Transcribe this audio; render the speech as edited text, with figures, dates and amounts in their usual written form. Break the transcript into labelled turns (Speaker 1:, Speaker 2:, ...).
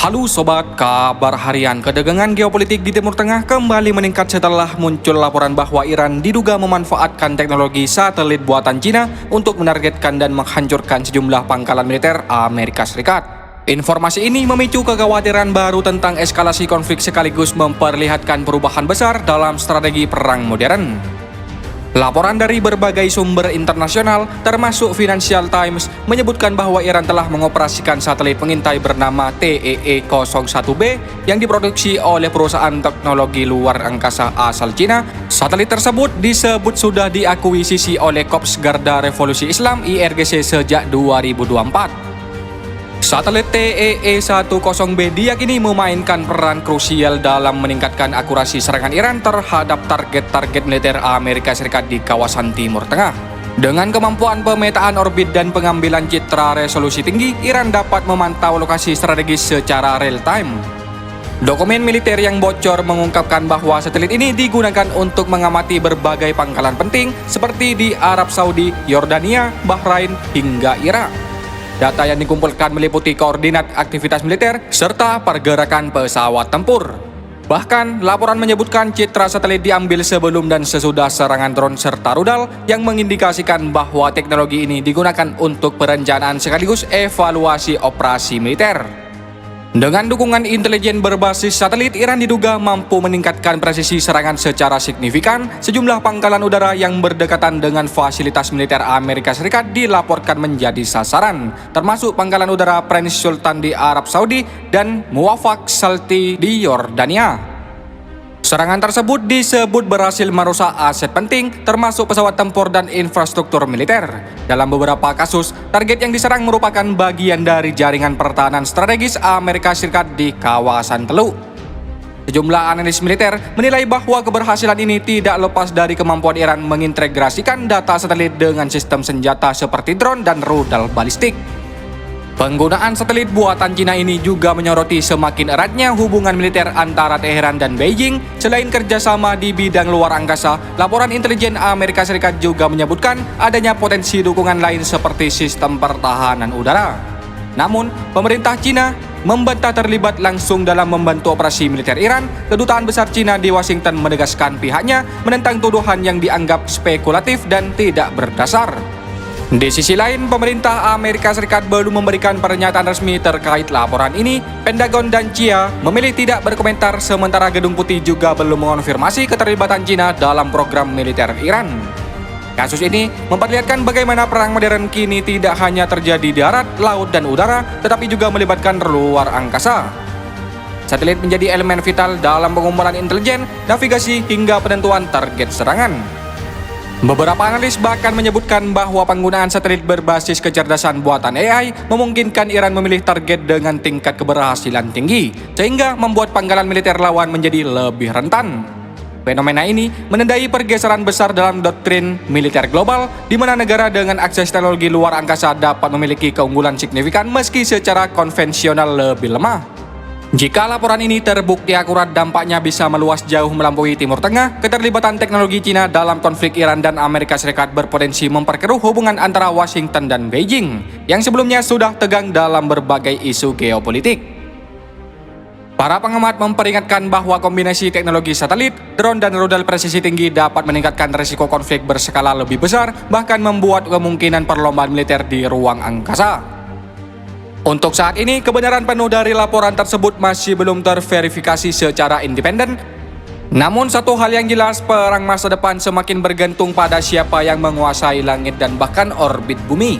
Speaker 1: Halo Sobat, kabar harian. Ketegangan geopolitik di Timur Tengah kembali meningkat setelah muncul laporan bahwa Iran diduga memanfaatkan teknologi satelit buatan Cina untuk menargetkan dan menghancurkan sejumlah pangkalan militer Amerika Serikat. Informasi ini memicu kekhawatiran baru tentang eskalasi konflik sekaligus memperlihatkan perubahan besar dalam strategi perang modern. Laporan dari berbagai sumber internasional, termasuk Financial Times, menyebutkan bahwa Iran telah mengoperasikan satelit pengintai bernama TEE-01B yang diproduksi oleh perusahaan teknologi luar angkasa asal Cina. Satelit tersebut disebut sudah diakuisisi oleh Korps Garda Revolusi Islam IRGC sejak 2024. Satelit TEE-10B diyakini memainkan peran krusial dalam meningkatkan akurasi serangan Iran terhadap target-target militer Amerika Serikat di kawasan Timur Tengah. Dengan kemampuan pemetaan orbit dan pengambilan citra resolusi tinggi, Iran dapat memantau lokasi strategis secara real-time. Dokumen militer yang bocor mengungkapkan bahwa satelit ini digunakan untuk mengamati berbagai pangkalan penting seperti di Arab Saudi, Yordania, Bahrain, hingga Irak. Data yang dikumpulkan meliputi koordinat aktivitas militer serta pergerakan pesawat tempur. Bahkan, laporan menyebutkan citra satelit diambil sebelum dan sesudah serangan drone serta rudal yang mengindikasikan bahwa teknologi ini digunakan untuk perencanaan sekaligus evaluasi operasi militer. Dengan dukungan intelijen berbasis satelit, Iran diduga mampu meningkatkan presisi serangan secara signifikan. Sejumlah pangkalan udara yang berdekatan dengan fasilitas militer Amerika Serikat dilaporkan menjadi sasaran, termasuk pangkalan udara Prince Sultan di Arab Saudi dan Muwafaq Salti di Yordania. Serangan tersebut disebut berhasil merusak aset penting, termasuk pesawat tempur dan infrastruktur militer. Dalam beberapa kasus, target yang diserang merupakan bagian dari jaringan pertahanan strategis Amerika Serikat di kawasan Teluk. Sejumlah analis militer menilai bahwa keberhasilan ini tidak lepas dari kemampuan Iran mengintegrasikan data satelit dengan sistem senjata seperti drone dan rudal balistik. Penggunaan satelit buatan Cina ini juga menyoroti semakin eratnya hubungan militer antara Teheran dan Beijing. Selain kerjasama di bidang luar angkasa, laporan intelijen Amerika Serikat juga menyebutkan adanya potensi dukungan lain seperti sistem pertahanan udara. Namun, pemerintah Cina membantah terlibat langsung dalam membantu operasi militer Iran. Kedutaan besar Cina di Washington menegaskan pihaknya menentang tuduhan yang dianggap spekulatif dan tidak berdasar. Di sisi lain, pemerintah Amerika Serikat belum memberikan pernyataan resmi terkait laporan ini. Pentagon dan CIA memilih tidak berkomentar, sementara Gedung Putih juga belum mengonfirmasi keterlibatan Cina dalam program militer Iran. Kasus ini memperlihatkan bagaimana perang modern kini tidak hanya terjadi di darat, laut, dan udara, tetapi juga melibatkan luar angkasa. Satelit menjadi elemen vital dalam pengumpulan intelijen, navigasi, hingga penentuan target serangan. Beberapa analis bahkan menyebutkan bahwa penggunaan satelit berbasis kecerdasan buatan AI memungkinkan Iran memilih target dengan tingkat keberhasilan tinggi, sehingga membuat pangkalan militer lawan menjadi lebih rentan. Fenomena ini menandai pergeseran besar dalam doktrin militer global, di mana negara dengan akses teknologi luar angkasa dapat memiliki keunggulan signifikan meski secara konvensional lebih lemah. Jika laporan ini terbukti akurat, dampaknya bisa meluas jauh melampaui Timur Tengah. Keterlibatan teknologi Cina dalam konflik Iran dan Amerika Serikat berpotensi memperkeruh hubungan antara Washington dan Beijing, yang sebelumnya sudah tegang dalam berbagai isu geopolitik. Para pengamat memperingatkan bahwa kombinasi teknologi satelit, drone, dan rudal presisi tinggi dapat meningkatkan risiko konflik berskala lebih besar, bahkan membuat kemungkinan perlombaan militer di ruang angkasa. Untuk saat ini, kebenaran penuh dari laporan tersebut masih belum terverifikasi secara independen. Namun satu hal yang jelas, perang masa depan semakin bergantung pada siapa yang menguasai langit dan bahkan orbit bumi.